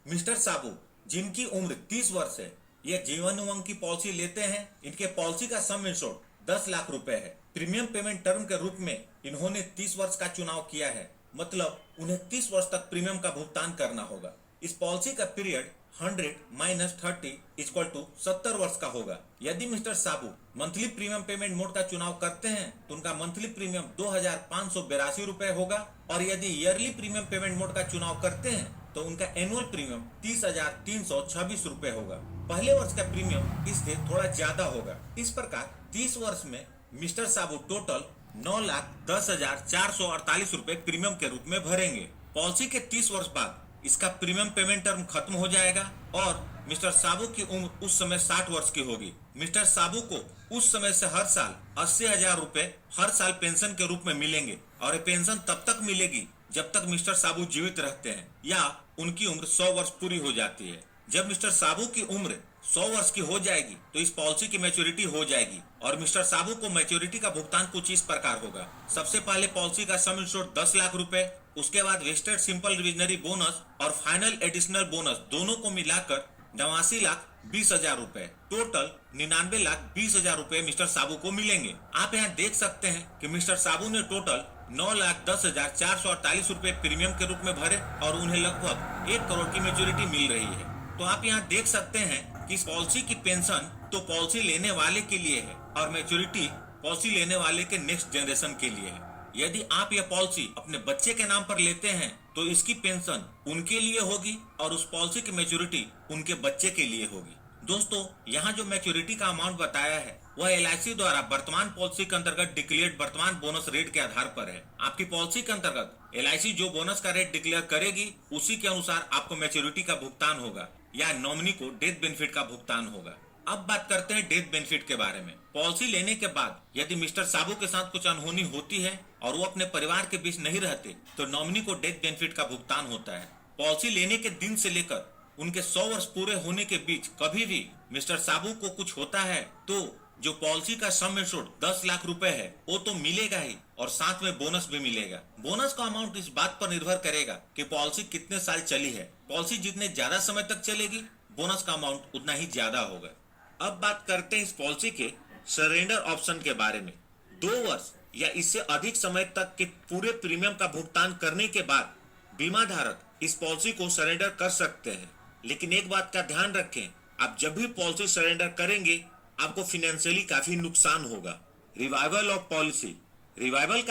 Mister साबू, जिनकी उम्र 30 वर्ष है, ये जीवन उमंग की पॉलिसी लेते हैं। इनके पॉलिसी का सम इंश्योर्ड 10 लाख रुपए है। प्रीमियम पेमेंट टर्म के रूप में इन्होंने 30 वर्ष का चुनाव किया है, मतलब उन्हें 30 वर्ष तक प्रीमियम का भुगतान करना होगा। इस पॉलिसी का पीरियड 100 माइनस 30 इक्वल टू 70 वर्ष का होगा। यदि मिस्टर साबू मंथली प्रीमियम पेमेंट मोड का चुनाव करते हैं तो उनका मंथली प्रीमियम 2582 रुपए होगा, और यदि ईयरली प्रीमियम पेमेंट मोड का चुनाव करते हैं तो उनका एनुअल प्रीमियम 30,326 रुपए होगा। पहले वर्ष का प्रीमियम इससे थोड़ा ज्यादा होगा। इस प्रकार 30 वर्ष में मिस्टर साबू टोटल 9,10,448 रुपए प्रीमियम के रूप में भरेंगे। पॉलिसी के 30 वर्ष बाद इसका प्रीमियम पेमेंट टर्म खत्म हो जाएगा और मिस्टर साबू की उम्र उस समय 60 वर्ष की होगी। मिस्टर साबू को उस समय से हर साल 80,000 रुपए हर साल पेंशन के रूप में मिलेंगे, और ये पेंशन तब तक मिलेगी जब तक मिस्टर साबू जीवित रहते हैं या उनकी उम्र 100 वर्ष पूरी हो जाती है। जब मिस्टर साबू की उम्र 100 वर्ष की हो जाएगी तो इस पॉलिसी की मैच्योरिटी हो जाएगी, और मिस्टर साबू को मैच्योरिटी का भुगतान कुछ इस प्रकार होगा। सबसे पहले पॉलिसी का सम इंश्योर्ड 10 लाख रुपए, उसके बाद वेस्टेड सिंपल रिविजनरी बोनस और फाइनल एडिशनल बोनस दोनों को मिलाकर 89,20,000 रुपए, टोटल 99,20,000 रुपए मिस्टर साबू को मिलेंगे। आप यहाँ देख सकते हैं कि मिस्टर साबू ने टोटल 9,10,448 रुपए प्रीमियम के रूप में भरे और उन्हें लगभग 1 करोड़ की मेच्योरिटी मिल रही है। तो आप यहाँ देख सकते हैं कि इस पॉलिसी की पेंशन तो पॉलिसी लेने वाले के लिए है और मैच्योरिटी पॉलिसी लेने वाले के नेक्स्ट जनरेशन के लिए है। यदि आप यह पॉलिसी अपने बच्चे के नाम पर लेते हैं तो इसकी पेंशन उनके लिए होगी और उस पॉलिसी की मैच्योरिटी उनके बच्चे के लिए होगी। दोस्तों, यहाँ जो मैच्योरिटी का अमाउंट बताया है वह LIC द्वारा वर्तमान पॉलिसी के अंतर्गत डिक्लेयर्ड वर्तमान बोनस रेट के आधार पर है। आपकी पॉलिसी के अंतर्गत LIC जो बोनस का रेट डिक्लेयर करेगी उसी के अनुसार आपको मैच्योरिटी का भुगतान होगा या नॉमिनी को डेथ बेनिफिट का भुगतान होगा। अब बात करते हैं डेथ बेनिफिट के बारे में। पॉलिसी लेने के बाद यदि मिस्टर साबू के साथ कुछ अनहोनी होती है और वो अपने परिवार के बीच नहीं रहते तो नॉमिनी को डेथ बेनिफिट का भुगतान होता है। पॉलिसी लेने के दिन से लेकर उनके 100 वर्ष पूरे होने के बीच कभी भी मिस्टर साबू को कुछ होता है तो जो पॉलिसी का सम इंश्योर्ड 10 लाख रुपए है वो तो मिलेगा ही, और साथ में बोनस भी मिलेगा। बोनस का अमाउंट इस बात पर निर्भर करेगा कि पॉलिसी कितने साल चली है। पॉलिसी जितने ज्यादा समय तक चलेगी बोनस का अमाउंट उतना ही ज्यादा होगा। अब बात करते हैं इस पॉलिसी के सरेंडर ऑप्शन के बारे में। 2 वर्ष या इससे अधिक समय तक के पूरे प्रीमियम का भुगतान करने के बाद बीमा धारक इस पॉलिसी को सरेंडर कर सकते हैं, लेकिन एक बात का ध्यान रखें, आप जब भी पॉलिसी सरेंडर करेंगे आपको फाइनेंशियली काफी नुकसान होगा। Revival of policy. रिवाइवल